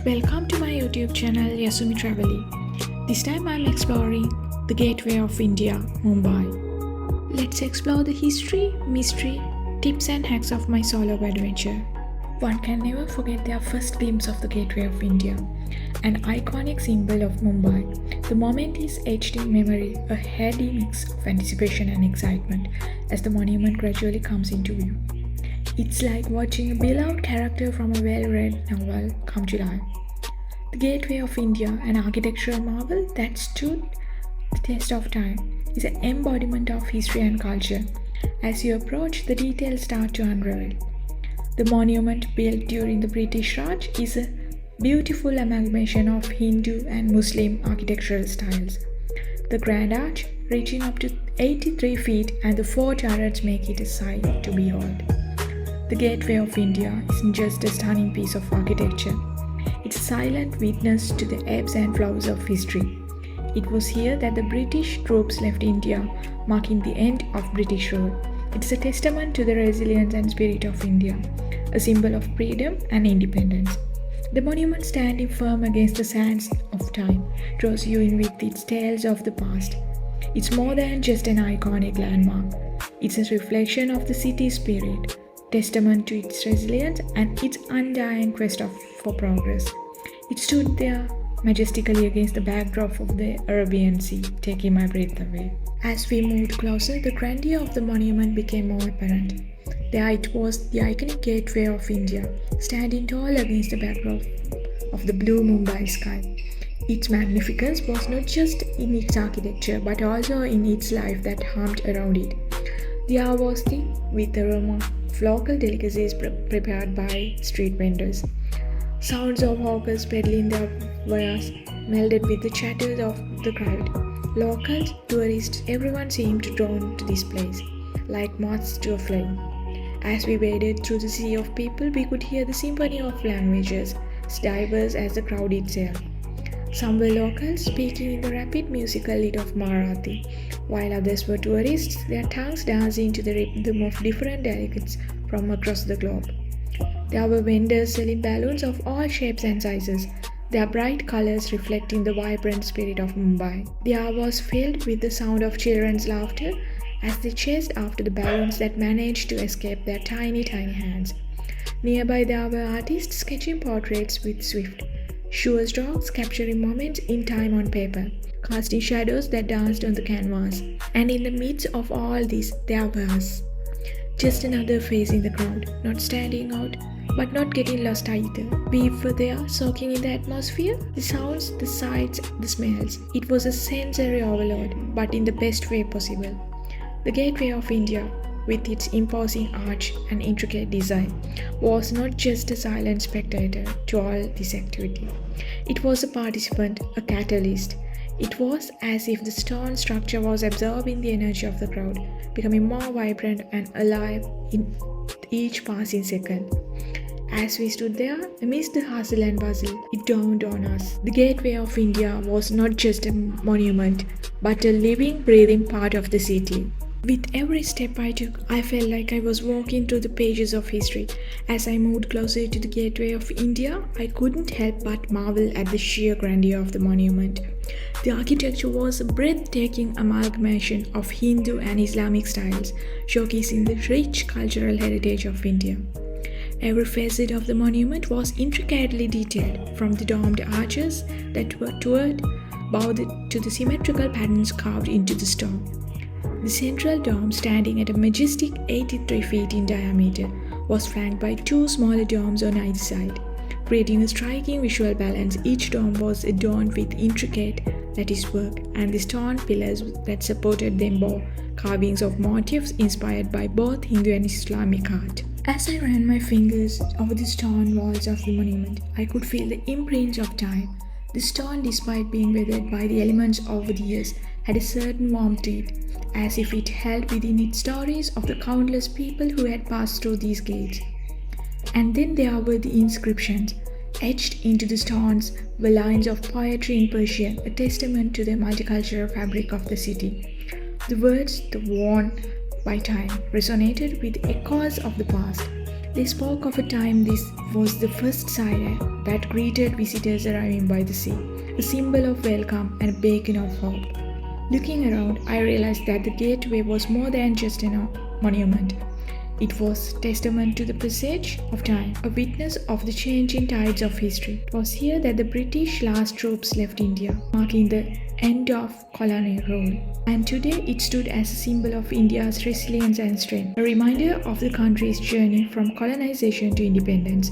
Welcome to my YouTube channel Yasumi Travelly. This time I'm exploring the gateway of India, Mumbai. Let's explore the history, mystery, tips and hacks of my solo adventure. One can never forget their first glimpse of the gateway of India, an iconic symbol of Mumbai. The moment is etched in memory, a heady mix of anticipation and excitement as the monument gradually comes into view. It's like watching a beloved character from a well-read novel come to life. The Gateway of India, an architectural marvel that stood the test of time, is an embodiment of history and culture. As you approach, the details start to unravel. The monument, built during the British Raj, is a beautiful amalgamation of Hindu and Muslim architectural styles. The grand arch, reaching up to 83 feet, and the four turrets make it a sight to behold. The Gateway of India isn't just a stunning piece of architecture. It's a silent witness to the ebbs and flows of history. It was here that the British troops left India, marking the end of British rule. It's a testament to the resilience and spirit of India, a symbol of freedom and independence. The monument, standing firm against the sands of time, draws you in with its tales of the past. It's more than just an iconic landmark. It's a reflection of the city's spirit, testament to its resilience and its undying quest for progress. It stood there majestically against the backdrop of the Arabian Sea, taking my breath away. As we moved closer, the grandeur of the monument became more apparent. There it was, the iconic gateway of India, standing tall against the backdrop of the blue Mumbai sky. Its magnificence was not just in its architecture, but also in its life that hummed around it. The air was thick with the aroma of local delicacies prepared by street vendors. Sounds of hawkers peddling their wares melded with the chatters of the crowd. Locals, tourists, everyone seemed drawn to this place, like moths to a flame. As we waded through the sea of people, we could hear the symphony of languages, as diverse as the crowd itself. Some were locals, speaking in the rapid musical lied of Marathi, while others were tourists, their tongues dancing to the rhythm of different dialects from across the globe. There were vendors selling balloons of all shapes and sizes, their bright colors reflecting the vibrant spirit of Mumbai. The air was filled with the sound of children's laughter as they chased after the balloons that managed to escape their tiny hands. Nearby there were artists sketching portraits with swift, sure strokes, capturing moments in time on paper, casting shadows that danced on the canvas. And in the midst of all this, there was just another face in the crowd, not standing out, but not getting lost either. We were there, soaking in the atmosphere, the sounds, the sights, the smells. It was a sensory overload, but in the best way possible. The Gateway of India, with its imposing arch and intricate design, was not just a silent spectator to all this activity. It was a participant, a catalyst. It was as if the stone structure was absorbing the energy of the crowd, becoming more vibrant and alive in each passing second. As we stood there, amidst the hustle and bustle, it dawned on us. The Gateway of India was not just a monument, but a living, breathing part of the city. With every step I took, I felt like I was walking through the pages of history. As I moved closer to the Gateway of India, I couldn't help but marvel at the sheer grandeur of the monument. The architecture was a breathtaking amalgamation of Hindu and Islamic styles, showcasing the rich cultural heritage of India. Every facet of the monument was intricately detailed, from the domed arches that were toward bow to the symmetrical patterns carved into the stone. The central dome, standing at a majestic 83 feet in diameter, was flanked by two smaller domes on either side, creating a striking visual balance. Each dome was adorned with intricate lattice work, and the stone pillars that supported them bore carvings of motifs inspired by both Hindu and Islamic art. As I ran my fingers over the stone walls of the monument, I could feel the imprints of time. The stone, despite being weathered by the elements over the years, had a certain warmth to it, as if it held within it stories of the countless people who had passed through these gates. And then there were the inscriptions. Etched into the stones were lines of poetry in Persian, a testament to the multicultural fabric of the city. The words, the worn by time, resonated with echoes of the past, They spoke of a time this was the first sight that greeted visitors arriving by the sea, a symbol of welcome and a beacon of hope. Looking around, I realized that the gateway was more than just a monument. It was testament to the passage of time, a witness of the changing tides of history. It was here that the British last troops left India, marking the end of colonial rule. And today it stood as a symbol of India's resilience and strength, a reminder of the country's journey from colonization to independence.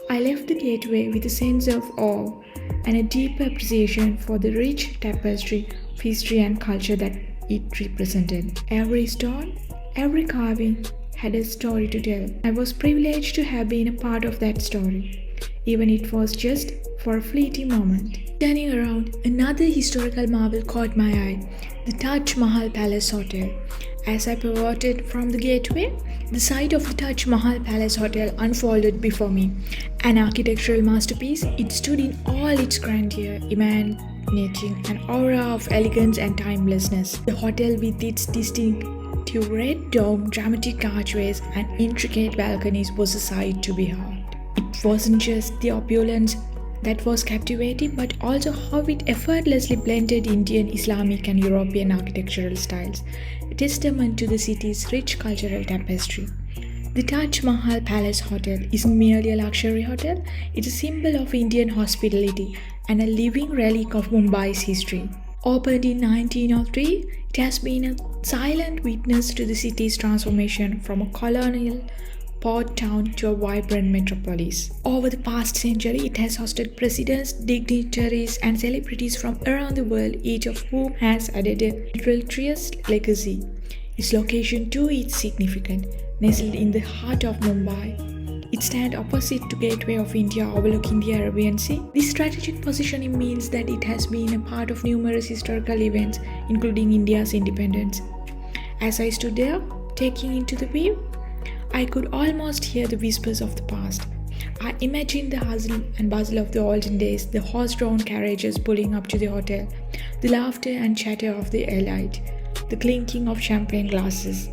I left the gateway with a sense of awe and a deep appreciation for the rich tapestry of history and culture that it represented. Every stone, every carving, had a story to tell. I was privileged to have been a part of that story, even if it was just for a fleeting moment. Turning around, another historical marvel caught my eye, the Taj Mahal Palace Hotel. As I pivoted from the gateway, the sight of the Taj Mahal Palace Hotel unfolded before me. An architectural masterpiece, it stood in all its grandeur, emanating an aura of elegance and timelessness. The hotel, with its distinctive red dome, dramatic archways, and intricate balconies, was a sight to behold. It wasn't just the opulence that was captivating, but also how it effortlessly blended Indian, Islamic, and European architectural styles, a testament to the city's rich cultural tapestry. The Taj Mahal Palace Hotel isn't merely a luxury hotel, it's a symbol of Indian hospitality and a living relic of Mumbai's history. Opened in 1903, it has been a silent witness to the city's transformation from a colonial port town to a vibrant metropolis. Over the past century, it has hosted presidents, dignitaries, and celebrities from around the world, each of whom has added a illustrious legacy. Its location too is significant. Nestled in the heart of Mumbai, it stands opposite to Gateway of India overlooking the Arabian Sea. This strategic positioning means that it has been a part of numerous historical events, including India's independence. As I stood there, taking into the view, I could almost hear the whispers of the past. I imagined the hustle and bustle of the olden days, the horse-drawn carriages pulling up to the hotel, the laughter and chatter of the elite, the clinking of champagne glasses.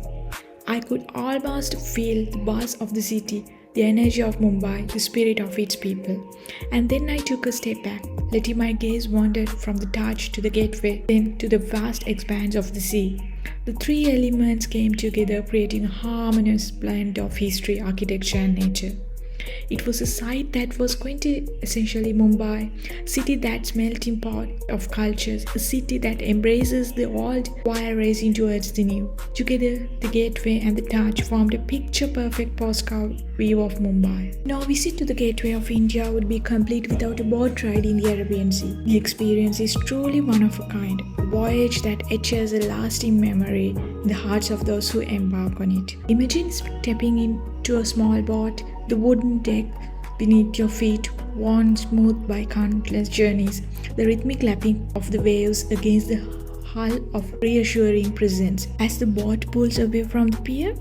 I could almost feel the buzz of the city, the energy of Mumbai, the spirit of its people. And then I took a step back, letting my gaze wander from the Taj to the gateway, then to the vast expanse of the sea. The three elements came together, creating a harmonious blend of history, architecture, and nature. It was a sight that was quintessentially Mumbai, a city that's melting pot of cultures, a city that embraces the old while racing towards the new. Together, the gateway and the Taj formed a picture-perfect postcard view of Mumbai. No visit to the Gateway of India would be complete without a boat ride in the Arabian Sea. The experience is truly one of a kind, a voyage that etches a lasting memory in the hearts of those who embark on it. Imagine stepping into a small boat, the wooden deck beneath your feet worn smooth by countless journeys, the rhythmic lapping of the waves against the hull of reassuring presence. As the boat pulls away from the pier,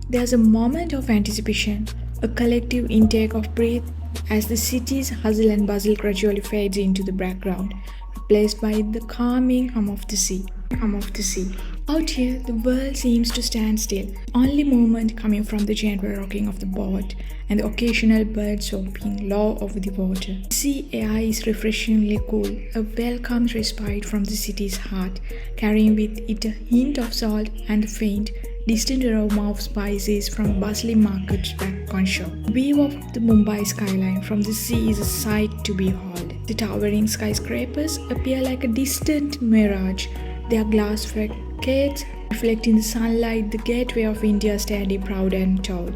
there's a moment of anticipation, a collective intake of breath as the city's hustle and bustle gradually fades into the background, replaced by the calming hum of the sea. Out here, the world seems to stand still, only movement coming from the gentle rocking of the boat and the occasional bird swooping low over the water. The sea air is refreshingly cool, a welcome respite from the city's heart, carrying with it a hint of salt and the faint, distant aroma of spices from bustling markets back on shore. The view of the Mumbai skyline from the sea is a sight to behold. The towering skyscrapers appear like a distant mirage, their glass facades reflecting the sunlight, the Gateway of India standing proud and tall,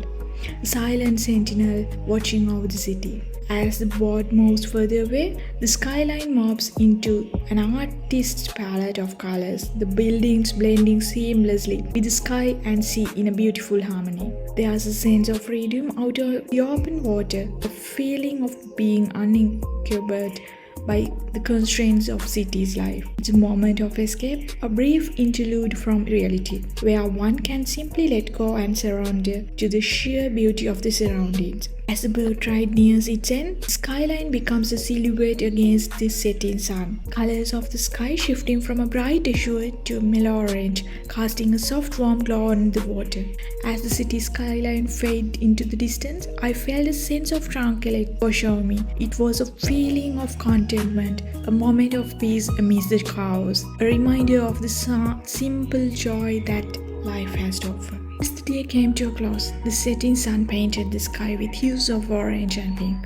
a silent sentinel watching over the city. As the boat moves further away, the skyline morphs into an artist's palette of colors, the buildings blending seamlessly with the sky and sea in a beautiful harmony. There's a sense of freedom out of the open water, a feeling of being unencumbered by the constraints of city's life. It's a moment of escape, a brief interlude from reality, where one can simply let go and surrender to the sheer beauty of the surroundings. As the boat ride nears its end, the skyline becomes a silhouette against the setting sun. Colors of the sky shifting from a bright azure to a mellow orange, casting a soft warm glow on the water. As the city skyline faded into the distance, I felt a sense of tranquility overshadow me. It was a feeling of contentment, a moment of peace amidst the chaos, a reminder of the simple joy that life has to offer. As the day came to a close, the setting sun painted the sky with hues of orange and pink.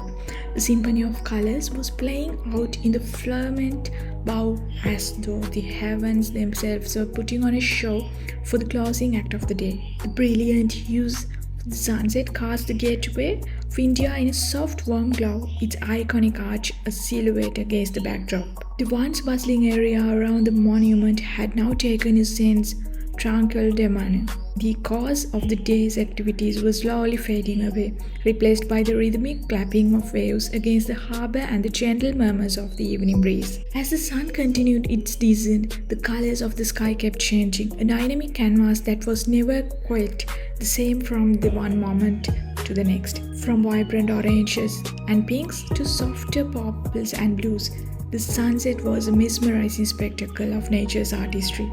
The symphony of colors was playing out in the firmament above as though the heavens themselves were putting on a show for the closing act of the day. The brilliant hues of the sunset cast the gateway of India in a soft warm glow, its iconic arch a silhouette against the backdrop. The once bustling area around the monument had now taken a sense tranquil demeanor. The cause of the day's activities was slowly fading away, replaced by the rhythmic clapping of waves against the harbor and the gentle murmurs of the evening breeze. As the sun continued its descent, the colors of the sky kept changing, a dynamic canvas that was never quite the same from the one moment to the next. From vibrant oranges and pinks to softer purples and blues, the sunset was a mesmerizing spectacle of nature's artistry.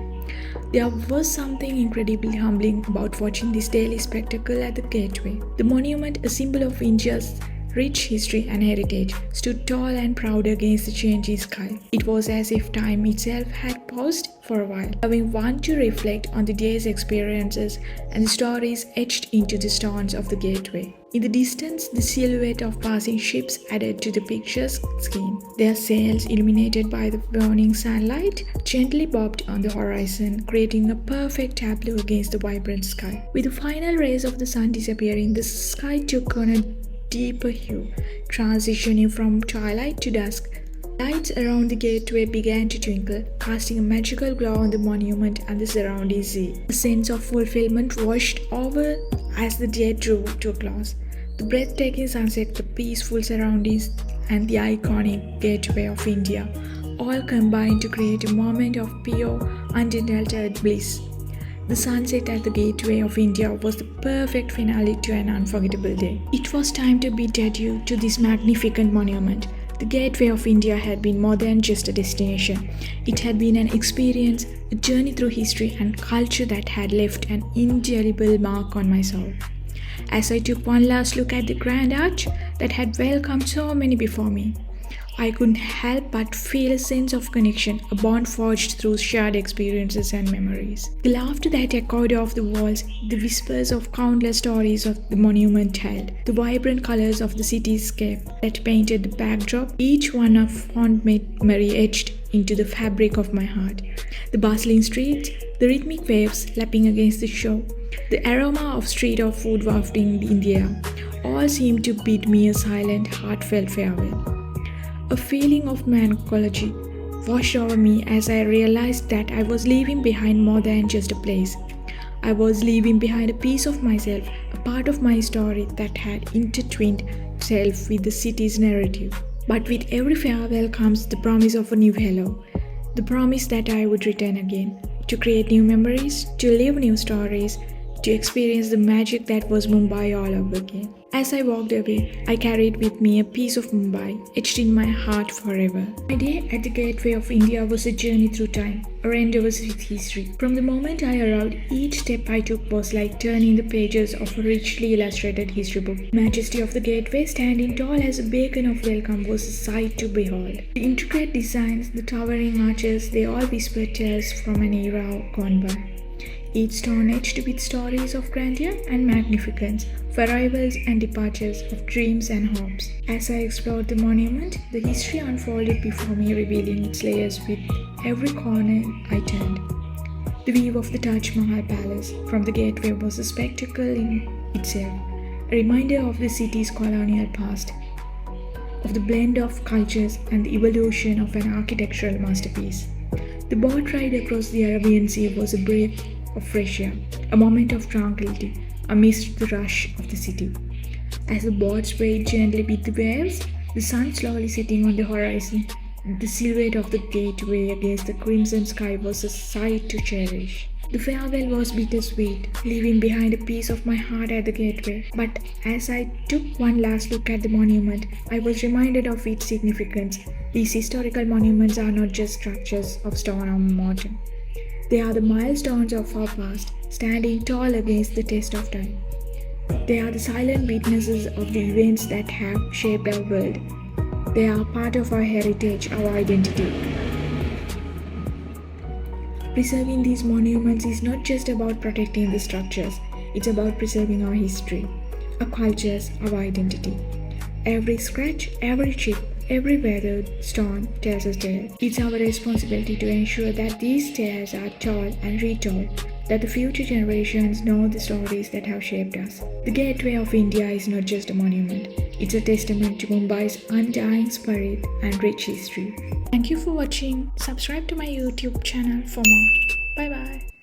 There was something incredibly humbling about watching this daily spectacle at the gateway. The monument, a symbol of India's rich history and heritage, stood tall and proud against the changing sky. It was as if time itself had paused for a while, allowing one to reflect on the day's experiences and the stories etched into the stones of the gateway. In the distance, the silhouette of passing ships added to the picture's scheme. Their sails, illuminated by the burning sunlight, gently bobbed on the horizon, creating a perfect tableau against the vibrant sky. With the final rays of the sun disappearing, the sky took on a deeper hue, transitioning from twilight to dusk. Lights around the gateway began to twinkle, casting a magical glow on the monument and the surrounding sea. A sense of fulfillment washed over as the day drew to a close. The breathtaking sunset, the peaceful surroundings, and the iconic gateway of India all combined to create a moment of pure, unadulterated bliss. The sunset at the gateway of India was the perfect finale to an unforgettable day. It was time to bid adieu to this magnificent monument. The Gateway of India had been more than just a destination. It had been an experience, a journey through history and culture that had left an indelible mark on my soul. As I took one last look at the grand arch that had welcomed so many before me, I couldn't help but feel a sense of connection, a bond forged through shared experiences and memories. The laughter that echoed off the walls, the whispers of countless stories of the monument held, the vibrant colors of the cityscape that painted the backdrop, each one a fond memory etched into the fabric of my heart. The bustling streets, the rhythmic waves lapping against the shore, the aroma of street food wafting in the air, all seemed to bid me a silent, heartfelt farewell. A feeling of melancholy washed over me as I realized that I was leaving behind more than just a place. I was leaving behind a piece of myself, a part of my story that had intertwined itself with the city's narrative. But with every farewell comes the promise of a new hello, the promise that I would return again, to create new memories, to live new stories, to experience the magic that was Mumbai all over again. As I walked away, I carried with me a piece of Mumbai, etched in my heart forever. My day at the Gateway of India was a journey through time, a rendezvous with history. From the moment I arrived, each step I took was like turning the pages of a richly illustrated history book. The majesty of the gateway, standing tall as a beacon of welcome, was a sight to behold. The intricate designs, the towering arches, they all whispered tales from an era gone by. Each stone etched with stories of grandeur and magnificence, of arrivals and departures, of dreams and hopes. As I explored the monument, the history unfolded before me, revealing its layers with every corner I turned. The view of the Taj Mahal Palace from the gateway was a spectacle in itself, a reminder of the city's colonial past, of the blend of cultures and the evolution of an architectural masterpiece. The boat ride across the Arabian Sea was a breath of fresh air, a moment of tranquility amidst the rush of the city. As the boat swayed gently with the waves, the sun slowly setting on the horizon, the silhouette of the gateway against the crimson sky was a sight to cherish. The farewell was bittersweet, leaving behind a piece of my heart at the gateway. But as I took one last look at the monument, I was reminded of its significance. These historical monuments are not just structures of stone or mortar. They are the milestones of our past, standing tall against the test of time. They are the silent witnesses of the events that have shaped our world. They are part of our heritage, our identity. Preserving these monuments is not just about protecting the structures, it's about preserving our history, our cultures, our identity. Every scratch, every chip, every weathered stone tells a tale. It's our responsibility to ensure that these tales are told and retold, that the future generations know the stories that have shaped us. The Gateway of India is not just a monument, it's a testament to Mumbai's undying spirit and rich history. Thank you for watching. Subscribe to my YouTube channel for more. Bye bye.